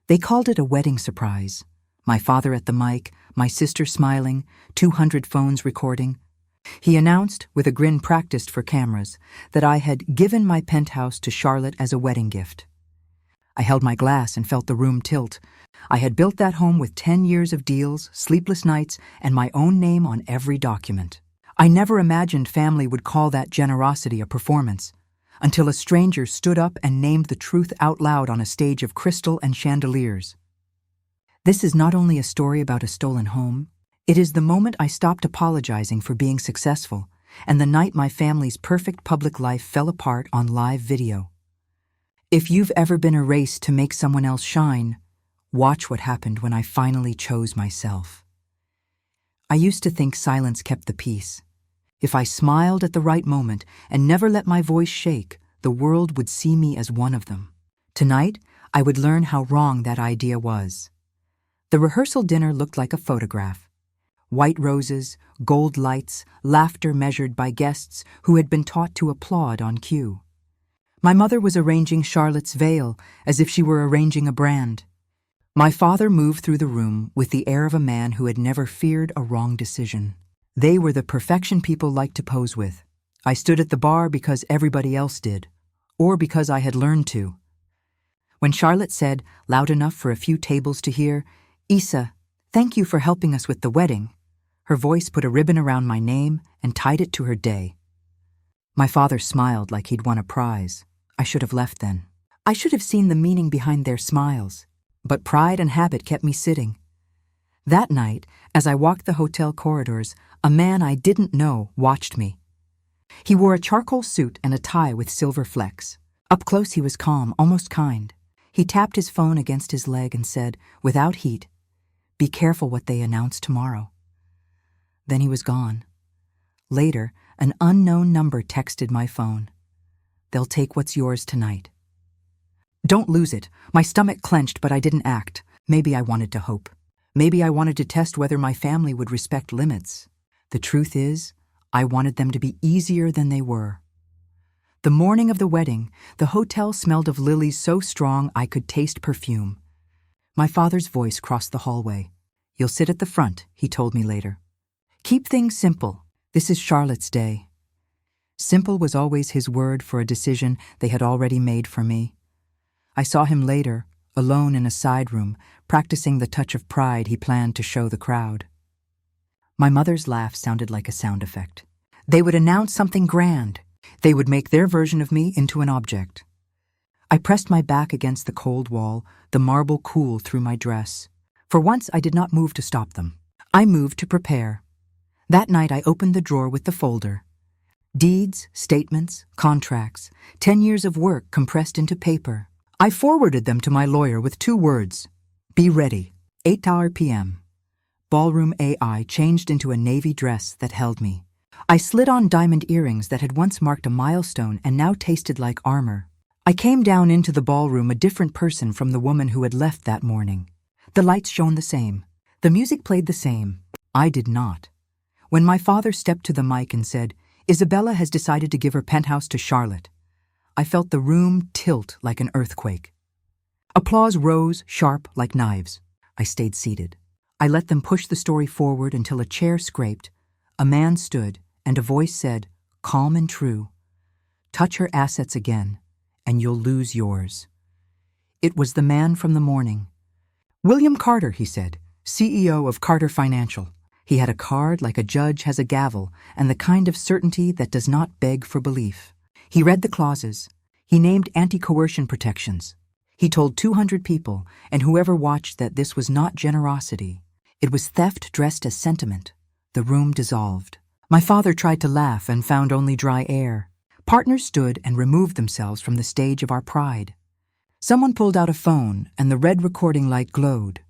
They called it a wedding surprise. My father at the mic, my sister smiling, 200 phones recording. He announced, with a grin practiced for cameras, that I had given my penthouse to Charlotte as a wedding gift. I held my glass and felt the room tilt. I had built that home with 10 years of deals, sleepless nights, and my own name on every document. I never imagined family would call that generosity a performance, until a stranger stood up and named the truth out loud on a stage of crystal and chandeliers. This is not only a story about a stolen home, it is the moment I stopped apologizing for being successful, and the night my family's perfect public life fell apart on live video. If you've ever been erased to make someone else shine, watch what happened when I finally chose myself. I used to think silence kept the peace. If I smiled at the right moment and never let my voice shake, the world would see me as one of them. Tonight, I would learn how wrong that idea was. The rehearsal dinner looked like a photograph. White roses, gold lights, laughter measured by guests who had been taught to applaud on cue. My mother was arranging Charlotte's veil as if she were arranging a brand. My father moved through the room with the air of a man who had never feared a wrong decision. They were the perfection people liked to pose with. I stood at the bar because everybody else did, or because I had learned to. When Charlotte said, loud enough for a few tables to hear, "Isa, thank you for helping us with the wedding," her voice put a ribbon around my name and tied it to her day. My father smiled like he'd won a prize. I should have left then. I should have seen the meaning behind their smiles. But pride and habit kept me sitting. That night, as I walked the hotel corridors, a man I didn't know watched me. He wore a charcoal suit and a tie with silver flecks. Up close he was calm, almost kind. He tapped his phone against his leg and said, without heat, "Be careful what they announce tomorrow." Then he was gone. Later, an unknown number texted my phone. "They'll take what's yours tonight." Don't lose it. My stomach clenched, but I didn't act. Maybe I wanted to hope. Maybe I wanted to test whether my family would respect limits. The truth is, I wanted them to be easier than they were. The morning of the wedding, the hotel smelled of lilies so strong I could taste perfume. My father's voice crossed the hallway. "You'll sit at the front," he told me later. "Keep things simple. This is Charlotte's day." Simple was always his word for a decision they had already made for me. I saw him later, alone in a side room, practicing the touch of pride he planned to show the crowd. My mother's laugh sounded like a sound effect. They would announce something grand. They would make their version of me into an object. I pressed my back against the cold wall, the marble cool through my dress. For once I did not move to stop them. I moved to prepare. That night I opened the drawer with the folder. Deeds, statements, contracts, 10 years of work compressed into paper. I forwarded them to my lawyer with 2 words. Be ready. 8 p.m. Ballroom AI changed into a navy dress that held me. I slid on diamond earrings that had once marked a milestone and now tasted like armor. I came down into the ballroom a different person from the woman who had left that morning. The lights shone the same. The music played the same. I did not. When my father stepped to the mic and said, "Isabella has decided to give her penthouse to Charlotte," I felt the room tilt like an earthquake. Applause rose, sharp like knives. I stayed seated. I let them push the story forward until a chair scraped, a man stood, and a voice said, calm and true, "Touch her assets again, and you'll lose yours." It was the man from the morning. "William Carter," he said, "CEO of Carter Financial." He had a card like a judge has a gavel, and the kind of certainty that does not beg for belief. He read the clauses. He named anti-coercion protections. He told 200 people, and whoever watched, that this was not generosity. It was theft dressed as sentiment. The room dissolved. My father tried to laugh and found only dry air. Partners stood and removed themselves from the stage of our pride. Someone pulled out a phone, and the red recording light glowed.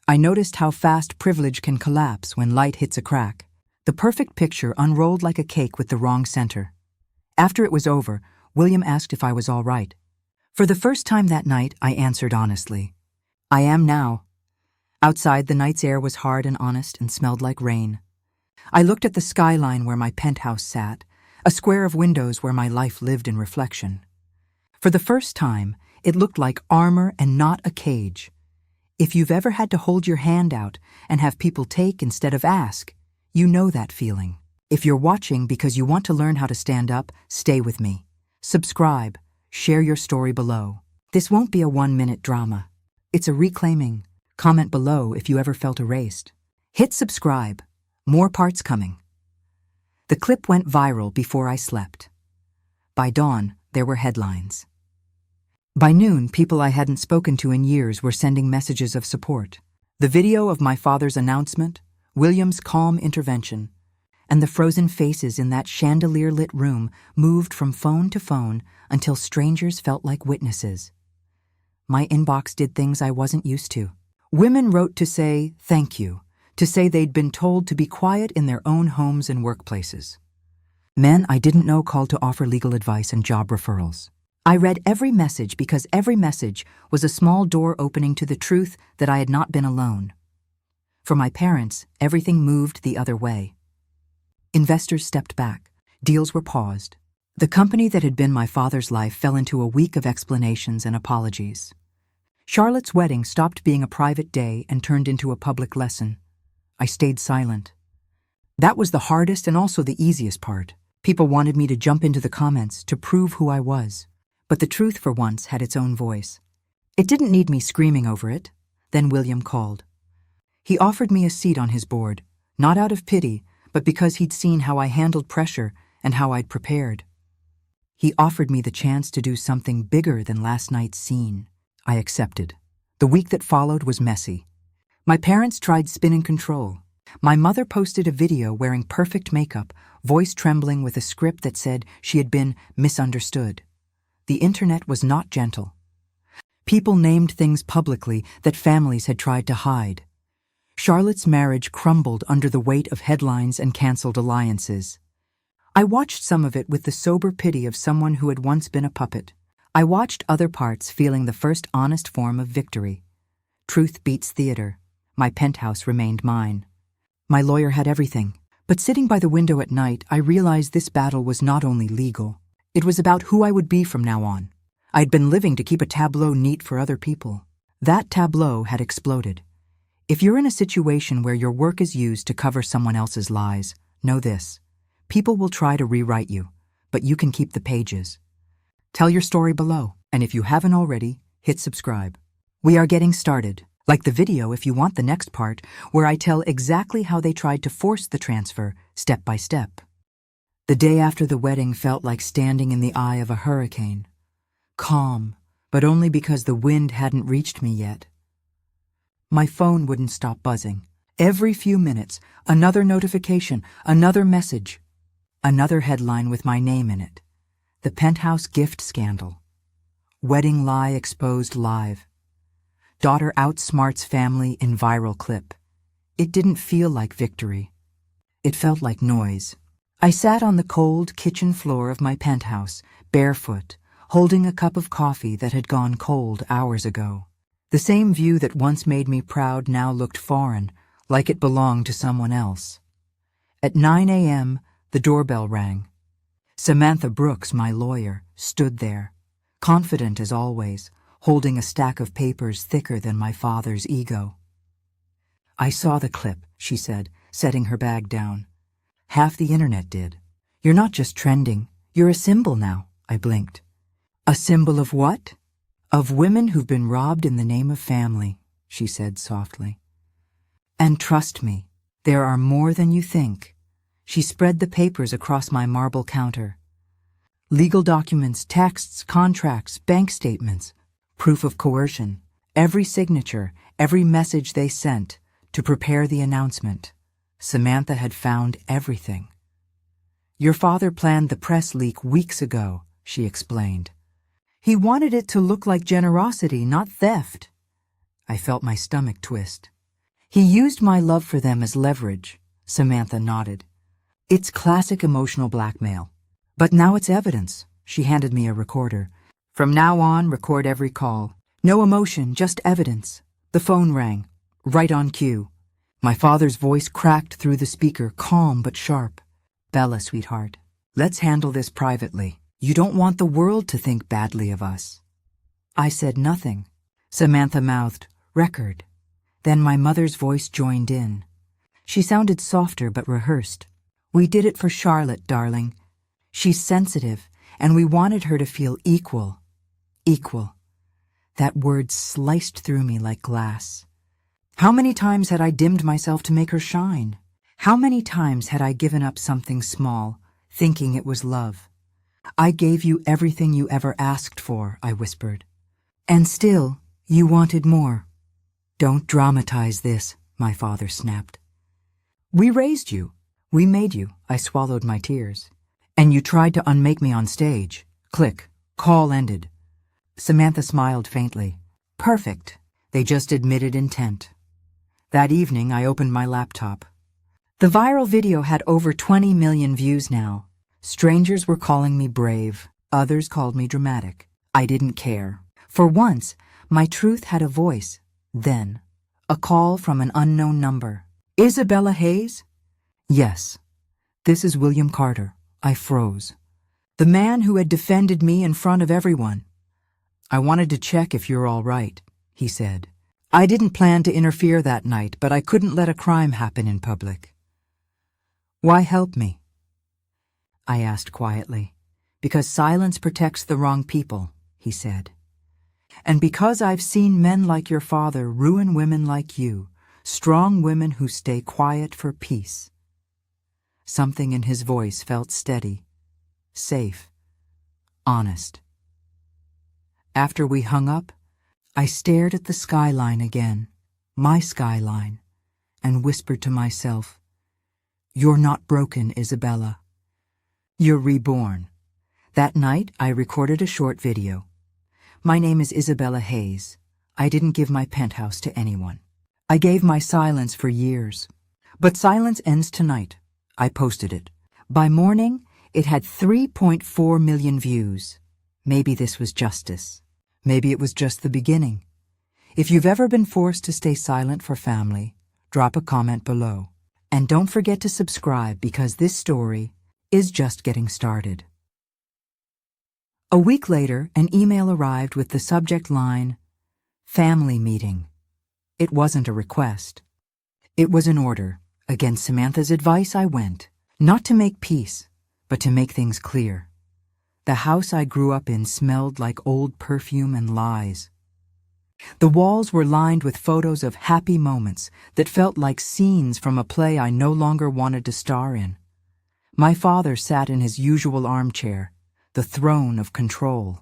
I noticed how fast privilege can collapse when light hits a crack. The perfect picture unrolled like a cake with the wrong center. After it was over, William asked if I was all right. For the first time that night, I answered honestly. I am now. Outside, the night's air was hard and honest and smelled like rain. I looked at the skyline where my penthouse sat, a square of windows where my life lived in reflection. For the first time, it looked like armor and not a cage. If you've ever had to hold your hand out and have people take instead of ask, you know that feeling. If you're watching because you want to learn how to stand up, stay with me. Subscribe, share your story below. This won't be a 1-minute drama. It's a reclaiming. Comment below if you ever felt erased. Hit subscribe. More parts coming. The clip went viral before I slept. By dawn, there were headlines. By noon, people I hadn't spoken to in years were sending messages of support. The video of my father's announcement, William's calm intervention, and the frozen faces in that chandelier-lit room moved from phone to phone until strangers felt like witnesses. My inbox did things I wasn't used to. Women wrote to say thank you, to say they'd been told to be quiet in their own homes and workplaces. Men I didn't know called to offer legal advice and job referrals. I read every message because every message was a small door opening to the truth that I had not been alone. For my parents, everything moved the other way. Investors stepped back. Deals were paused. The company that had been my father's life fell into a week of explanations and apologies. Charlotte's wedding stopped being a private day and turned into a public lesson. I stayed silent. That was the hardest and also the easiest part. People wanted me to jump into the comments to prove who I was. But the truth for once had its own voice. It didn't need me screaming over it. Then William called. He offered me a seat on his board, not out of pity, but because he'd seen how I handled pressure and how I'd prepared. He offered me the chance to do something bigger than last night's scene. I accepted. The week that followed was messy. My parents tried spin control. My mother posted a video wearing perfect makeup, voice trembling with a script that said she had been misunderstood. The internet was not gentle. People named things publicly that families had tried to hide. Charlotte's marriage crumbled under the weight of headlines and canceled alliances. I watched some of it with the sober pity of someone who had once been a puppet. I watched other parts feeling the first honest form of victory. Truth beats theater. My penthouse remained mine. My lawyer had everything. But sitting by the window at night, I realized this battle was not only legal. It was about who I would be from now on. I'd been living to keep a tableau neat for other people. That tableau had exploded. If you're in a situation where your work is used to cover someone else's lies, know this. People will try to rewrite you, but you can keep the pages. Tell your story below, and if you haven't already, hit subscribe. We are getting started. Like the video if you want the next part, where I tell exactly how they tried to force the transfer, step by step. The day after the wedding felt like standing in the eye of a hurricane. Calm, but only because the wind hadn't reached me yet. My phone wouldn't stop buzzing. Every few minutes, another notification, another message. Another headline with my name in it. The Penthouse gift scandal. Wedding lie exposed live. Daughter outsmarts family in viral clip. It didn't feel like victory. It felt like noise. I sat on the cold kitchen floor of my penthouse, barefoot, holding a cup of coffee that had gone cold hours ago. The same view that once made me proud now looked foreign, like it belonged to someone else. At 9 a.m., the doorbell rang. Samantha Brooks, my lawyer, stood there, confident as always, holding a stack of papers thicker than my father's ego. I saw the clip, she said, setting her bag down. Half the internet did. You're not just trending, you're a symbol now, I blinked. A symbol of what? Of women who've been robbed in the name of family, she said softly. And trust me, there are more than you think. She spread the papers across my marble counter. Legal documents, texts, contracts, bank statements, proof of coercion, every signature, every message they sent to prepare the announcement. Samantha had found everything. Your father planned the press leak weeks ago, she explained. He wanted it to look like generosity, not theft. I felt my stomach twist. He used my love for them as leverage, Samantha nodded. It's classic emotional blackmail. But now it's evidence. She handed me a recorder. From now on, record every call. No emotion, just evidence. The phone rang, right on cue. My father's voice cracked through the speaker, calm but sharp. Bella, sweetheart, let's handle this privately. You don't want the world to think badly of us. I said nothing. Samantha mouthed, record. Then my mother's voice joined in. She sounded softer but rehearsed. "We did it for Charlotte, darling. She's sensitive, and we wanted her to feel equal. Equal." That word sliced through me like glass. How many times had I dimmed myself to make her shine? How many times had I given up something small, thinking it was love? "I gave you everything you ever asked for," I whispered. "And still, you wanted more." "Don't dramatize this," my father snapped. "We raised you. We made you." I swallowed my tears. "And you tried to unmake me on stage." Click. Call ended. Samantha smiled faintly. Perfect. They just admitted intent. That evening, I opened my laptop. The viral video had over 20 million views now. Strangers were calling me brave. Others called me dramatic. I didn't care. For once, my truth had a voice. Then, a call from an unknown number. "Isabella Hayes?" "Yes. This is William Carter." I froze. "The man who had defended me in front of everyone." "I wanted to check if you're all right," he said. "I didn't plan to interfere that night, but I couldn't let a crime happen in public." "Why help me?" I asked quietly. "Because silence protects the wrong people," he said. "And because I've seen men like your father ruin women like you, strong women who stay quiet for peace." Something in his voice felt steady, safe, honest. After we hung up, I stared at the skyline again, my skyline, and whispered to myself, "You're not broken, Isabella. You're reborn." That night, I recorded a short video. "My name is Isabella Hayes. I didn't give my penthouse to anyone. I gave my silence for years. But silence ends tonight." I posted it. By morning, it had 3.4 million views. Maybe this was justice. Maybe it was just the beginning. If you've ever been forced to stay silent for family, drop a comment below. And don't forget to subscribe because this story is just getting started. A week later, an email arrived with the subject line, "Family Meeting." It wasn't a request. It was an order. Against Samantha's advice, I went. Not to make peace, but to make things clear. The house I grew up in smelled like old perfume and lies. The walls were lined with photos of happy moments that felt like scenes from a play I no longer wanted to star in. My father sat in his usual armchair, the throne of control.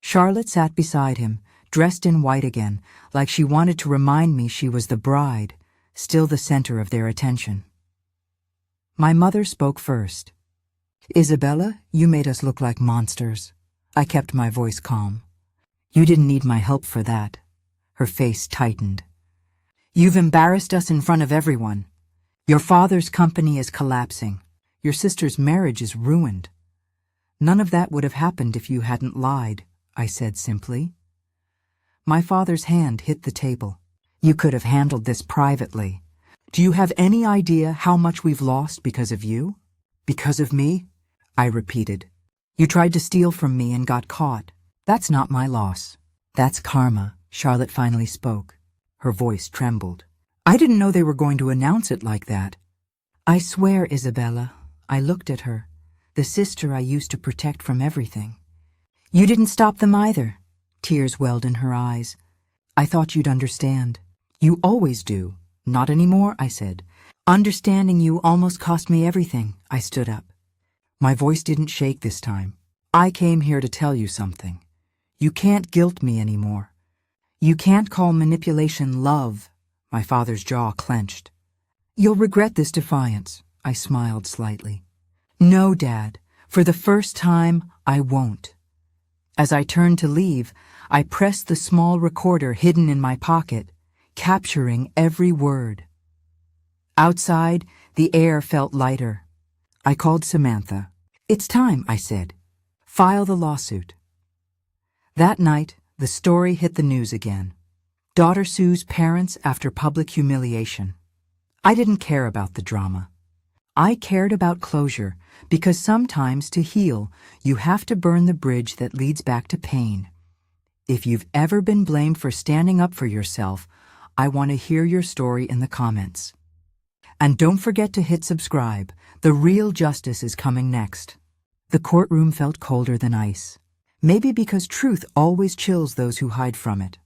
Charlotte sat beside him, dressed in white again, like she wanted to remind me she was the bride, still the center of their attention. My mother spoke first. "Isabella, you made us look like monsters." I kept my voice calm. "You didn't need my help for that." Her face tightened. "You've embarrassed us in front of everyone. Your father's company is collapsing. Your sister's marriage is ruined." "None of that would have happened if you hadn't lied," I said simply. My father's hand hit the table. "You could have handled this privately. Do you have any idea how much we've lost because of you?" "Because of me?" I repeated. "You tried to steal from me and got caught. That's not my loss. That's karma." Charlotte finally spoke. Her voice trembled. "I didn't know they were going to announce it like that." "I swear, Isabella," I looked at her, the sister I used to protect from everything. "You didn't stop them either." Tears welled in her eyes. "I thought you'd understand." "You always do." "Not anymore," I said. "Understanding you almost cost me everything." I stood up. My voice didn't shake this time. "I came here to tell you something. You can't guilt me anymore. You can't call manipulation love." My father's jaw clenched. "You'll regret this defiance." I smiled slightly. "No, Dad. For the first time, I won't." As I turned to leave, I pressed the small recorder hidden in my pocket, capturing every word. Outside, the air felt lighter. I called Samantha. "It's time," I said. "File the lawsuit." That night, the story hit the news again. Daughter sues parents after public humiliation. I didn't care about the drama. I cared about closure because sometimes to heal, you have to burn the bridge that leads back to pain. If you've ever been blamed for standing up for yourself, I want to hear your story in the comments. And don't forget to hit subscribe. The real justice is coming next. The courtroom felt colder than ice. Maybe because truth always chills those who hide from it.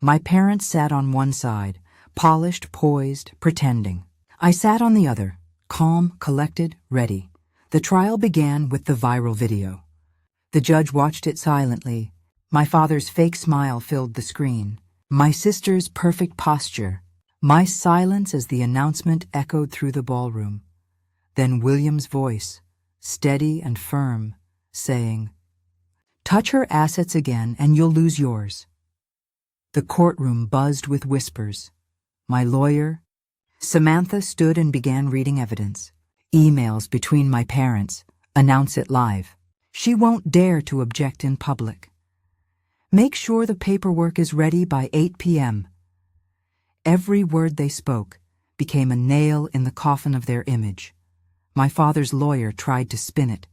My parents sat on one side, polished, poised, pretending. I sat on the other, calm, collected, ready. The trial began with the viral video. The judge watched it silently. My father's fake smile filled the screen. My sister's perfect posture. My silence as the announcement echoed through the ballroom. Then William's voice, steady and firm, saying, "Touch her assets again and you'll lose yours." The courtroom buzzed with whispers. My lawyer, Samantha, stood and began reading evidence. Emails between my parents. Announce it live. She won't dare to object in public. Make sure the paperwork is ready by 8 p.m. Every word they spoke became a nail in the coffin of their image. My father's lawyer tried to spin it.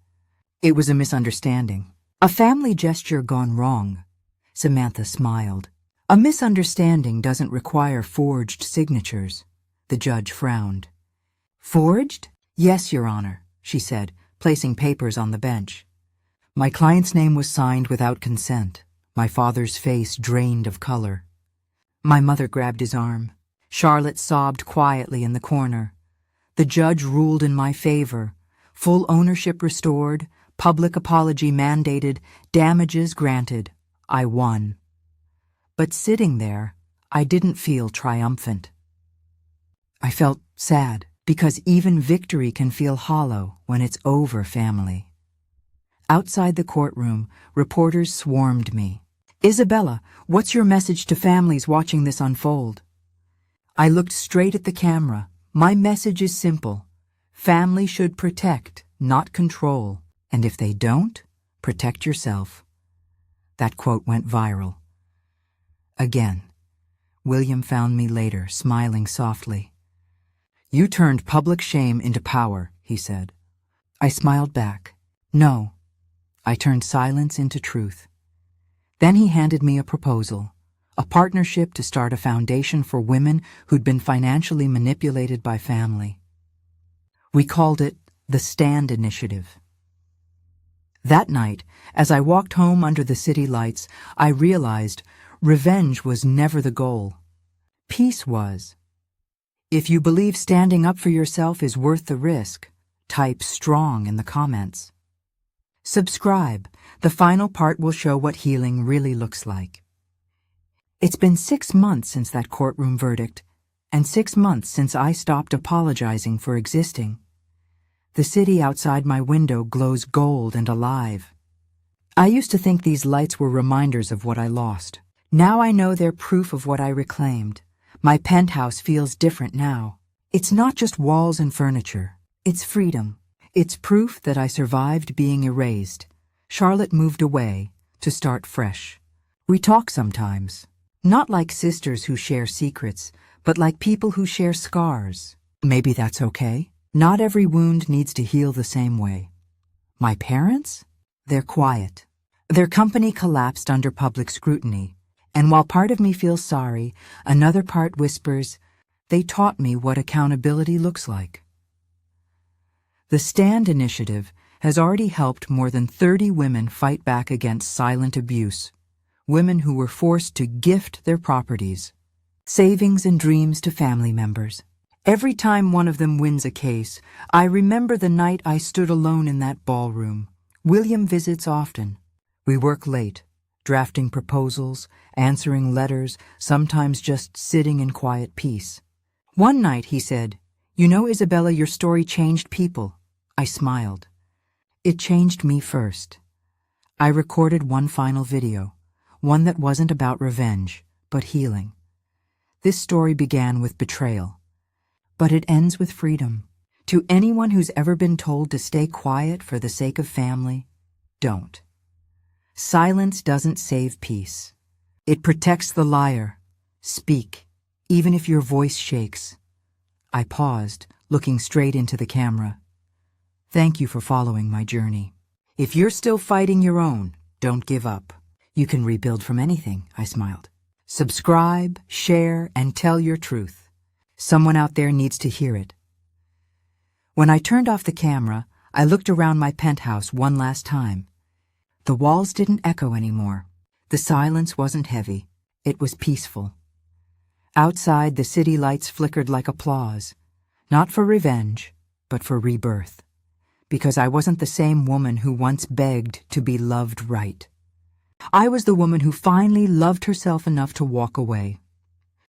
It was a misunderstanding. A family gesture gone wrong. Samantha smiled. A misunderstanding doesn't require forged signatures. The judge frowned. Forged? Yes, Your Honor, she said, placing papers on the bench. My client's name was signed without consent. My father's face drained of color. My mother grabbed his arm. Charlotte sobbed quietly in the corner. The judge ruled in my favor. Full ownership restored, public apology mandated, damages granted. I won. But sitting there, I didn't feel triumphant. I felt sad, because even victory can feel hollow when it's over, family. Outside the courtroom, reporters swarmed me. "Isabella, what's your message to families watching this unfold?" I looked straight at the camera. My message is simple. Family should protect, not control. And if they don't, protect yourself. That quote went viral. Again, William found me later, smiling softly. "You turned public shame into power," he said. I smiled back. "No, I turned silence into truth." Then he handed me a proposal, a partnership to start a foundation for women who'd been financially manipulated by family. We called it the Stand Initiative. That night, as I walked home under the city lights, I realized revenge was never the goal. Peace was. If you believe standing up for yourself is worth the risk, type strong in the comments. Subscribe. The final part will show what healing really looks like. It's been 6 months since that courtroom verdict, and 6 months since I stopped apologizing for existing. The city outside my window glows gold and alive. I used to think these lights were reminders of what I lost. Now I know they're proof of what I reclaimed. My penthouse feels different now. It's not just walls and furniture. It's freedom. It's proof that I survived being erased. Charlotte moved away to start fresh. We talk sometimes, not like sisters who share secrets, but like people who share scars. Maybe that's okay. Not every wound needs to heal the same way. My parents? They're quiet. Their company collapsed under public scrutiny, and while part of me feels sorry, another part whispers, they taught me what accountability looks like. The Stand Initiative has already helped more than 30 women fight back against silent abuse, women who were forced to gift their properties, savings and dreams to family members. Every time one of them wins a case, I remember the night I stood alone in that ballroom. William visits often. We work late, drafting proposals, answering letters, sometimes just sitting in quiet peace. One night he said, "You know, Isabella, your story changed people." I smiled. It changed me first. I recorded one final video, one that wasn't about revenge, but healing. This story began with betrayal, but it ends with freedom. To anyone who's ever been told to stay quiet for the sake of family, don't. Silence doesn't save peace. It protects the liar. Speak, even if your voice shakes. I paused, looking straight into the camera. Thank you for following my journey. If you're still fighting your own, don't give up. You can rebuild from anything, I smiled. Subscribe, share, and tell your truth. Someone out there needs to hear it. When I turned off the camera, I looked around my penthouse one last time. The walls didn't echo anymore. The silence wasn't heavy. It was peaceful. Outside, the city lights flickered like applause, not for revenge, but for rebirth, because I wasn't the same woman who once begged to be loved right. I was the woman who finally loved herself enough to walk away.